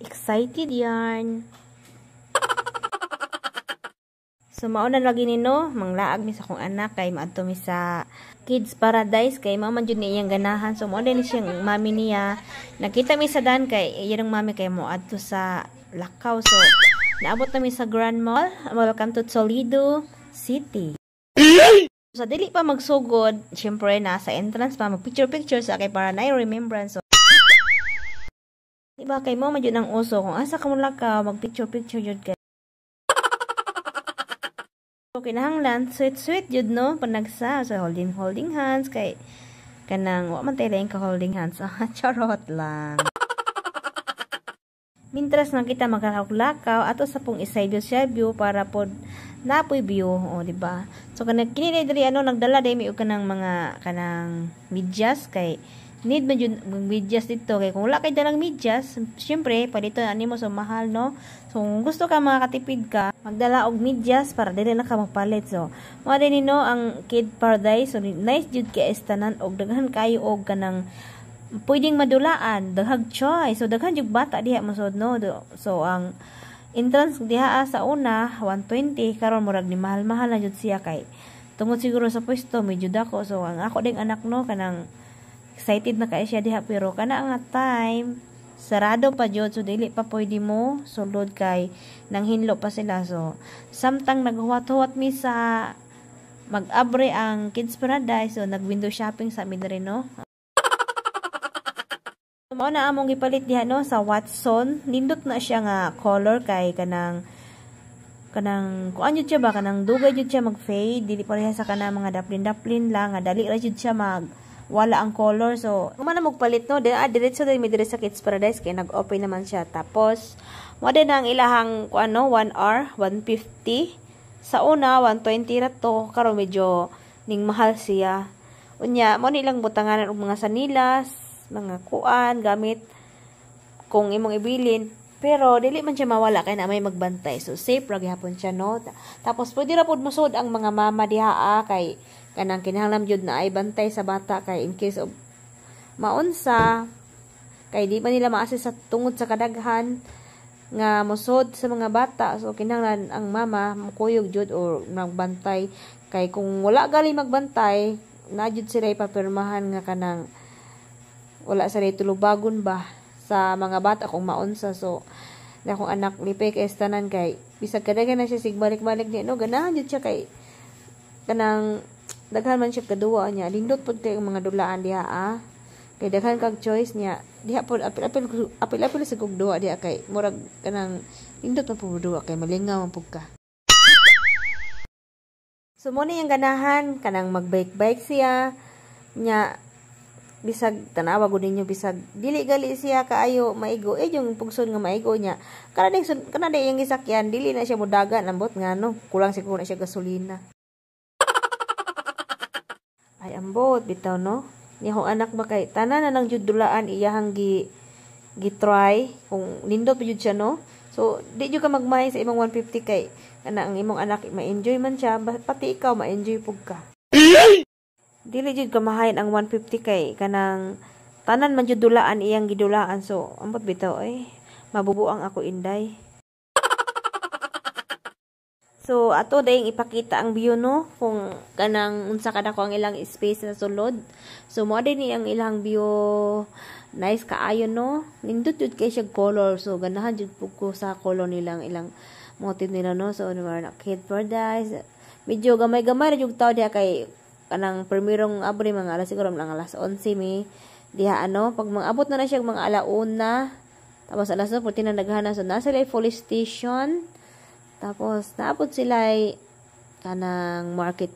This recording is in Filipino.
Excited yarn. So mauna lagi nino manglaag mi sa akong anak kay maadto mi sa Kids Paradise kay mama jud ni iyang ganahan. So mo din siyang mami niya. Nakita mi sa dan kay iyang mami kay mo adto sa Lakaw. So naabot na mi sa Grand Mall. Welcome to Toledo City. So dili pa magsugod, syempre nasa entrance pa mag-picture sa kay para na remembrance. So diba kay mo jud ang uso kung asa ka mo Lakaw mag-picture jud kay. So, kinahanglan, sweet jud no, panagsa, so holding hands, kay, kanang, wa man tayo ka holding hands, charot lang. Mintras na kita magkakaklakaw, ato sa pong isaybo para po, napoy view, o, diba? So, kanang, kinilidri, nagdala day may kanang mga, kanang, medyas, kay, need man yun, medyas dito, kay, kung wala kay dalang medyas, syempre, palito na mo, so, mahal, no? So, kung gusto ka makatipid ka, magdala og medyas para dili na ka magpalit. So, mga din no ang Kid Paradise. So, nice jud kay estanan og daghan kayo og kanang pwedeng madulaan, daghang choice. So, daghan jud bata diha masud no. So, ang entrance diha sa una 120 karon murag ni mahal-mahal na jud siya kay tungod siguro sa pwesto medyo dako. So, ang ako ding anak no kanang excited na kay siya diha pero kana nga time sarado pa jud so dili pa pwede mo sulod kay nang hinlo pa sila. So samtang naghuwat-huwat mi sa mag-abre ang Kids Paradise, so nag-window shopping sa mi diri no. Mao na among gipalit diha no sa Watson. Nindot na siya nga color kay kanang kuan jud siya ba kanang dugay jud siya mag-fade, dili pareha sa kanang mga daplin lang nga dali ra jud siya wala ang color. So, kung man na magpalit no, diretso din mi dire sa Kids Paradise kay nag-open naman siya. Tapos, mo din ang ilahang 1 hour, 150. Sa una 120 ra to, karon medyo ning mahal siya. Unya, mo nilang butanganan og mga sanilas, mga kuan gamit kung imong ibilin. Pero dili man siya mawala kay na may magbantay. So safe ra gyapon siya no. Tapos pwede ra pud mosud ang mga mama diha kay kanang kinahanglan jud na ay bantay sa bata kay in case of maunsa kay di man nila ma-assess sa tungod sa kadaghan nga mosod sa mga bata. So kinahanglan ang mama mukuyog jud or magbantay kay kung wala gali magbantay na jud sila ipapirmahan nga kanang wala sa tulubagon ba sa mga bata kung maunsa. So na akong anak lipay kay estanan kay bisag kadaghan na siya sigbalik-balik di no ganahan jud siya kay kanang daghan man siya kaduwa niya lindot pud kay mga dulaan diha kay daghan kag choice niya diha pud apil sa kog duwa diha kay murag kanang lindot man pud duwa kay malingaw man pud ka. So mo ni ang ganahan kanang magbike siya nya bisag tanawa gud ninyo bisag dili gali siya kaayo maigo yung pugsod nga maigo niya kana day yung gisakyan dili na siya modagan ambot ngano kulang siguro na siya gasolina. Ay ambot bitaw no. Ni akong anak ba kay tanan na nang jud dulaan iyahang gi-try kung nindot jud siya no. So di jud ka magmay sa imong 150 kay kana ang imong anak ma-enjoy man siya pati ikaw ma-enjoy pug ka. Dili jud ka mahayan ang 150 kay kanang tanan man jud dulaan iyang gidulaan. So ambot bitaw ay mabubuang ako inday. So, ato dayong ipakita ang view no, kung kanang unsa kadako ang ilang space sa sulod. So, mo din ang ilang view, nice kaayo no. Nindot jud kay siya color. So, ganahan jud pug ko sa color nilang ilang motif nila no. So, na Kid Paradise. Medyo gamay-gamay ra jud taw diha kay kanang primerong abri mga alas siguro mga alas 11 mi diha pag mag-abot na siya mga alauna. Tapos alas 2 puti na naghana. So, nasa sila police station. Tapos, naabot sila kanang market.